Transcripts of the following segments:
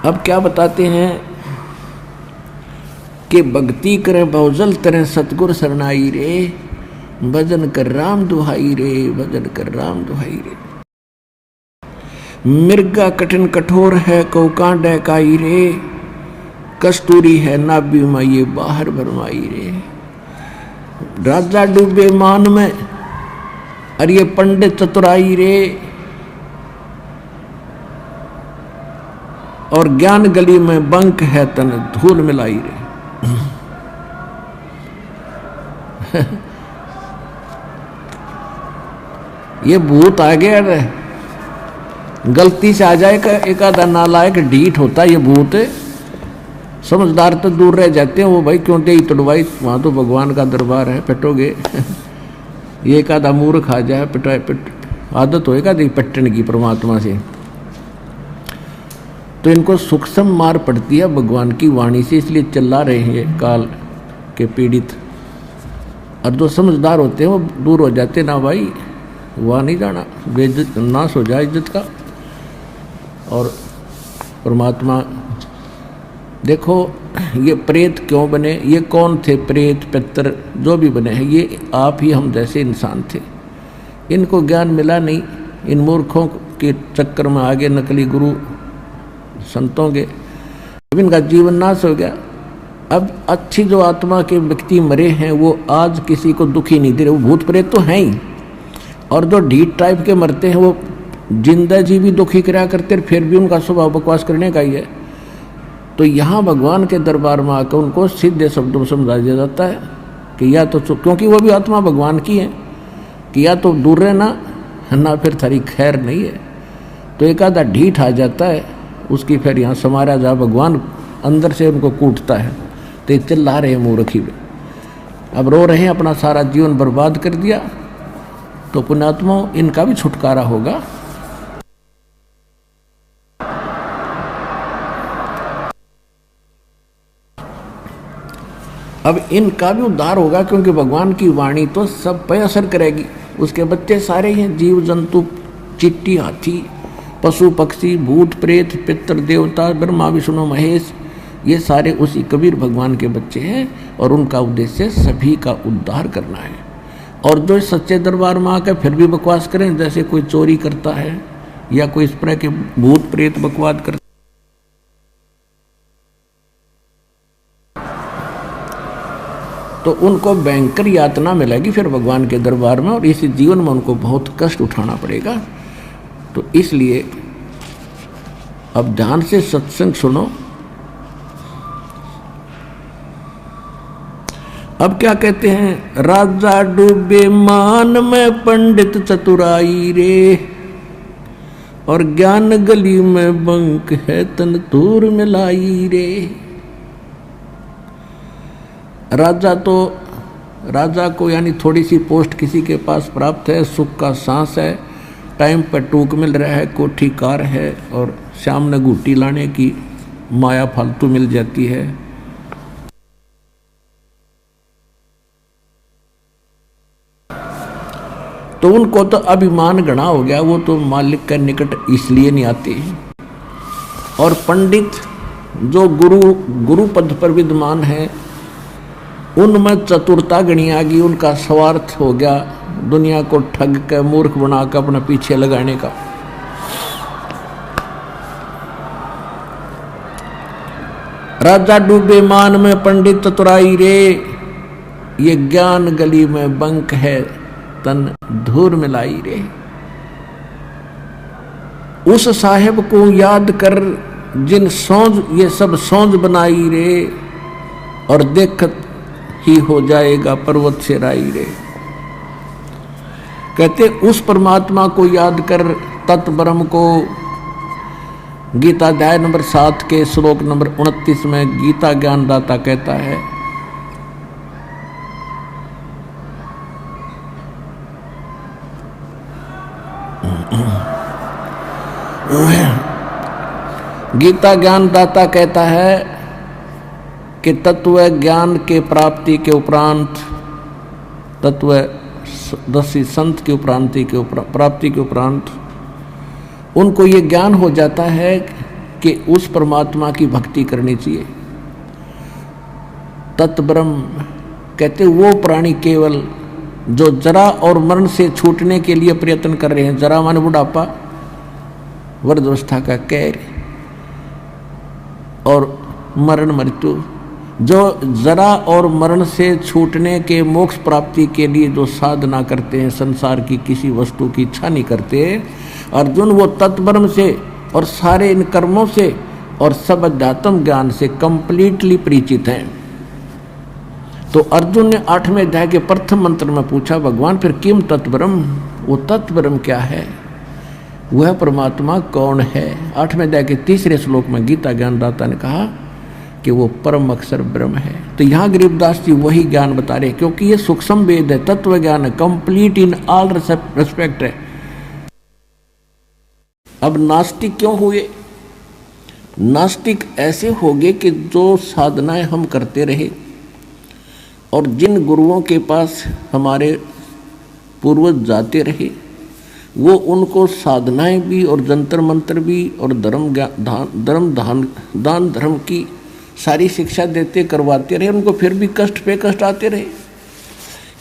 अब क्या बताते हैं कि भक्ति करें बहुजल तरह सतगुर सरनाई रे, भजन कर राम दुहाई रे, भजन कर राम दुहाई रे। मिर्गा कठिन कठोर है कौ कांडे काई रे, कस्तूरी है नाभि में ये बाहर भरमाई रे। राजा डूबे मान में और ये पंडित चतुराई रे, और ज्ञान गली में बंक है तन धूल मिलाई रे। ये भूत आ गया रे, गलती से आ जाए एक आधा नालायक ढीठ होता है ये भूत। समझदार तो दूर रह जाते हैं, वो भाई क्यों दे तोड़वाई, वहां तो भगवान का दरबार है, पिटोगे। ये एक आधा मूर्ख आ जाए पिटाए पिट, आदत होएगा दी पट्टन की परमात्मा से, तो इनको सूक्ष्म मार पड़ती है भगवान की वाणी से, इसलिए चिल्ला रहे हैं काल के पीड़ित। और जो समझदार होते हैं वो दूर हो जाते, ना भाई वहाँ नहीं जाना, बेइज्जत नाश हो जाए इज्जत का। और परमात्मा देखो ये प्रेत क्यों बने, ये कौन थे प्रेत पितर जो भी बने हैं, ये आप ही हम जैसे इंसान थे। इनको ज्ञान मिला नहीं, इन मूर्खों के चक्कर में आगे नकली गुरु संतों के, अब इनका जीवन नाश हो गया। अब अच्छी जो आत्मा के व्यक्ति मरे हैं वो आज किसी को दुखी नहीं दे रहे, वो भूत प्रेत तो हैं ही, और जो ढीठ टाइप के मरते हैं वो जिंदा जी भी दुखी कराया करते, फिर भी उनका स्वभाव बकवास करने का ही है। तो यहाँ भगवान के दरबार में आकर उनको सीधे शब्दों में समझा दिया जाता है कि या तो, क्योंकि वो भी आत्मा भगवान की है, कि या तो दूर रहना ना फिर थारी खैर नहीं है। तो एक आधा ढीठ आ जाता है, उसकी फिर यहाँ समारा जा भगवान अंदर से उनको कूटता है, तो ये चिल्ला रहे मूर्खी में, अब रो रहे हैं अपना सारा जीवन बर्बाद कर दिया। तो पुण्यात्मा इनका भी छुटकारा होगा। अब इनका भी उद्धार होगा, क्योंकि भगवान की वाणी तो सब पे असर करेगी। उसके बच्चे सारे हैं, जीव जंतु, चिट्टी, हाथी, पशु पक्षी, भूत प्रेत, पितर देवता, ब्रह्मा विष्णु महेश, ये सारे उसी कबीर भगवान के बच्चे हैं, और उनका उद्देश्य सभी का उद्धार करना है। और जो सच्चे दरबार में आकर फिर भी बकवास करें, जैसे कोई चोरी करता है या कोई इस तरह के भूत प्रेत बकवास करता, तो उनको भयंकर यातना मिलेगी फिर भगवान के दरबार में, और इस जीवन में उनको बहुत कष्ट उठाना पड़ेगा। तो इसलिए अब ध्यान से सत्संग सुनो। अब क्या कहते हैं, राजा डूबे मान में पंडित चतुराई रे, और ज्ञान गली में बंक है तन दूर मिलाई रे। राजा को यानी थोड़ी सी पोस्ट किसी के पास प्राप्त है, सुख का सांस है, टाइम पर टूक मिल रहा है, कोठी कार है, और शाम ने घूटी लाने की माया फालतू मिल जाती है। तो उनको तो अभिमान गणा हो गया, वो तो मालिक के निकट इसलिए नहीं आते। और पंडित जो गुरु पद पर विद्यमान है, उनमें चतुरता गणी आ गई, उनका स्वार्थ हो गया दुनिया को ठग कर मूर्ख बनाकर अपने पीछे लगाने का। राजा डूबे मान में पंडित चतुराई रे, ये ज्ञान गली में बंक है तन धूर मिलाई रे। उस साहेब को याद कर जिन सौंज ये सब सौंज बनाई रे, और देखत ही हो जाएगा पर्वत से राई रे। कहते उस परमात्मा को याद कर, तत् ब्रह्म को। गीता अध्याय नंबर 7 के श्लोक नंबर 29 में गीता ज्ञानदाता कहता है, गीता ज्ञानदाता कहता है कि तत्व ज्ञान के प्राप्ति के उपरांत, तत्व दसी संत की प्राप्ति के उपरांत उनको ये ज्ञान हो जाता है कि उस परमात्मा की भक्ति करनी चाहिए। तत्ब्रह्म कहते वो प्राणी केवल जो जरा और मरण से छूटने के लिए प्रयत्न कर रहे हैं। जरा माने बुढ़ापा, वृद्धावस्था का कहर, और मरण मृत्यु, जो जरा और मरण से छूटने के मोक्ष प्राप्ति के लिए जो साधना करते हैं, संसार की किसी वस्तु की इच्छा नहीं करते अर्जुन, वो तत्ब्रह्म से और सारे इन कर्मों से और सब अध्यात्म ज्ञान से कंप्लीटली परिचित हैं। तो अर्जुन ने 8वें अध्याय के प्रथम मंत्र में पूछा, भगवान फिर किम तत्ब्रह्म, वो तत्ब्रह्म क्या है, वह परमात्मा कौन है। 8वें अध्याय के 3रे श्लोक में गीता ज्ञानदाता ने कहा कि वो परम अक्षर ब्रह्म है। तो यहाँ गरीबदास जी वही ज्ञान बता रहे, क्योंकि ये सूक्ष्म वेद है, तत्व ज्ञान है, कंप्लीट इन ऑल रेस्पेक्ट है। अब नास्तिक क्यों हुए? नास्तिक ऐसे हो गए कि जो साधनाएं हम करते रहे और जिन गुरुओं के पास हमारे पूर्वज जाते रहे, वो उनको साधनाएं भी और जंतर मंत्र भी और दान धर्म की सारी शिक्षा देते करवाते रहे, उनको फिर भी कष्ट पे कष्ट आते रहे,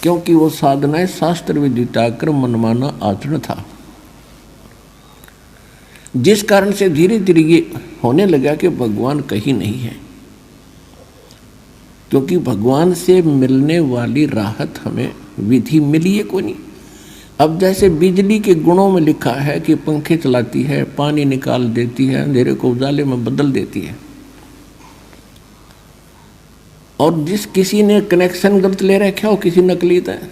क्योंकि वो साधनाएं शास्त्र विदिताक्रम मनमाना आचरण था, जिस कारण से धीरे धीरे ये होने लगा कि भगवान कहीं नहीं है। क्योंकि भगवान से मिलने वाली राहत हमें विधि मिली है कोई नहीं। अब जैसे बिजली के गुणों में लिखा है कि पंखे चलाती है, पानी निकाल देती है, अंधेरे को उजाले में बदल देती है, और जिस किसी ने कनेक्शन गलत ले रखा हो, किसी नकली है,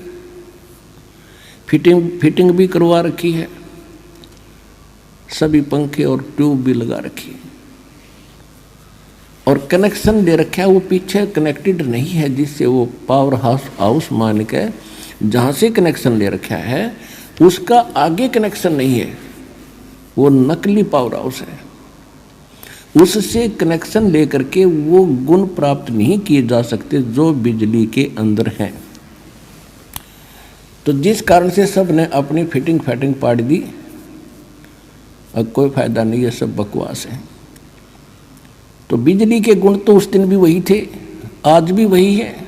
फिटिंग भी करवा रखी है, सभी पंखे और ट्यूब भी लगा रखी है, और कनेक्शन दे रखा है वो पीछे कनेक्टेड नहीं है, जिससे वो पावर हाउस मान के जहाँ से कनेक्शन ले रखा है उसका आगे कनेक्शन नहीं है, वो नकली पावर हाउस है। उससे कनेक्शन लेकर के वो गुण प्राप्त नहीं किए जा सकते जो बिजली के अंदर हैं। तो जिस कारण से सब ने अपनी फिटिंग फैटिंग पाड़ दी, अब कोई फायदा नहीं है, सब बकवास है। तो बिजली के गुण तो उस दिन भी वही थे, आज भी वही है,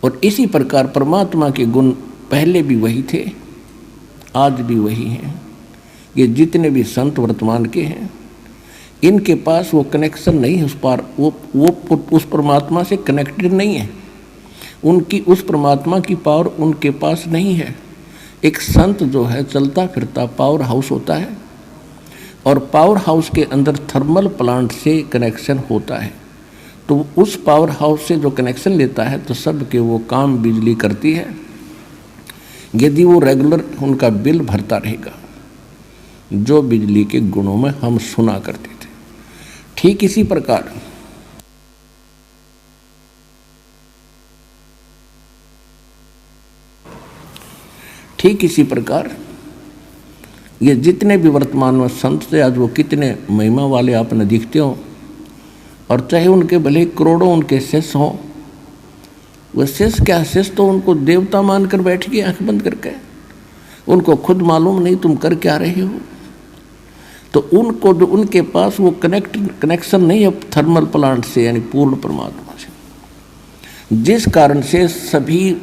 और इसी प्रकार परमात्मा के गुण पहले भी वही थे, आज भी वही हैं। ये जितने भी संत वर्तमान के हैं, इनके पास वो कनेक्शन नहीं है, उस पार वो उस परमात्मा से कनेक्टेड नहीं है, उनकी उस परमात्मा की पावर उनके पास नहीं है। एक संत जो है चलता फिरता पावर हाउस होता है, और पावर हाउस के अंदर थर्मल प्लांट से कनेक्शन होता है, तो उस पावर हाउस से जो कनेक्शन लेता है तो सब के वो काम बिजली करती है, यदि वो रेगुलर उनका बिल भरता रहेगा, जो बिजली के गुणों में हम सुना करते थे। ठीक इसी प्रकार ये जितने भी वर्तमान में संत थे, आज वो कितने महिमा वाले आपने दिखते हो, और चाहे उनके भले करोड़ों उनके शिष्य हों, वह शिष्य क्या, शिष्य तो उनको देवता मानकर बैठ गए आंख बंद करके, उनको खुद मालूम नहीं तुम कर क्या रहे हो। तो उनको जो उनके पास वो कनेक्शन नहीं है थर्मल प्लांट से, यानी पूर्ण परमात्मा से, जिस कारण से सभी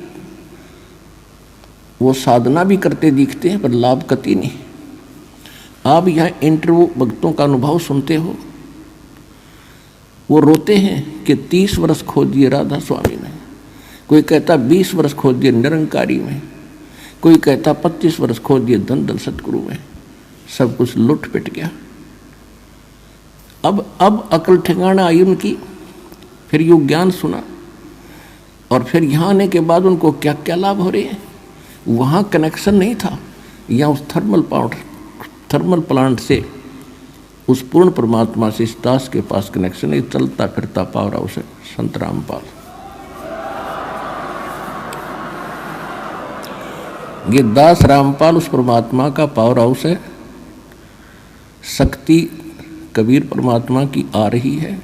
वो साधना भी करते दिखते हैं पर लाभ कति नहीं। आप यहाँ इंटरव्यू भक्तों का अनुभव सुनते हो, वो रोते हैं कि 30 वर्ष खो दिए राधा स्वामी ने, कोई कहता 20 वर्ष खो दिए निरंकारी में, कोई कहता 25 वर्ष खो दिए धन धन सतगुरु में, सब कुछ लुट पिट गया। अब अकल ठिकाना आई उनकी, फिर योग ज्ञान सुना, और फिर यहाँ आने के बाद उनको क्या क्या लाभ हो रहे हैं। वहाँ कनेक्शन नहीं था, यहाँ उस थर्मल प्लांट से उस पूर्ण परमात्मा से इस दास के पास कनेक्शन है, चलता फिरता पावर हाउस है संत रामपाल। ये दास रामपाल उस परमात्मा का पावर हाउस है। शक्ति कबीर परमात्मा की आ रही है,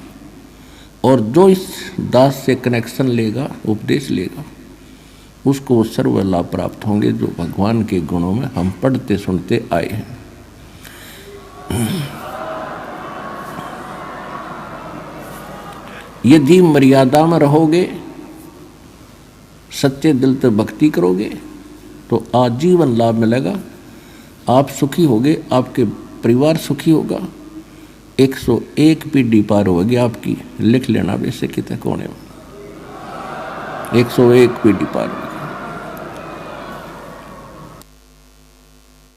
और जो इस दास से कनेक्शन लेगा, उपदेश लेगा, उसको वो सर्व लाभ प्राप्त होंगे जो भगवान के गुणों में हम पढ़ते सुनते आए हैं। यदि मर्यादा में रहोगे, सच्चे दिल से भक्ति करोगे तो आजीवन लाभ मिलेगा। आप सुखी होगे, आपके परिवार सुखी होगा, 101 पीढ़ी पार होगी आपकी। लिख लेना वैसे कितने कोने में 101 पीढ़ी पार होगी।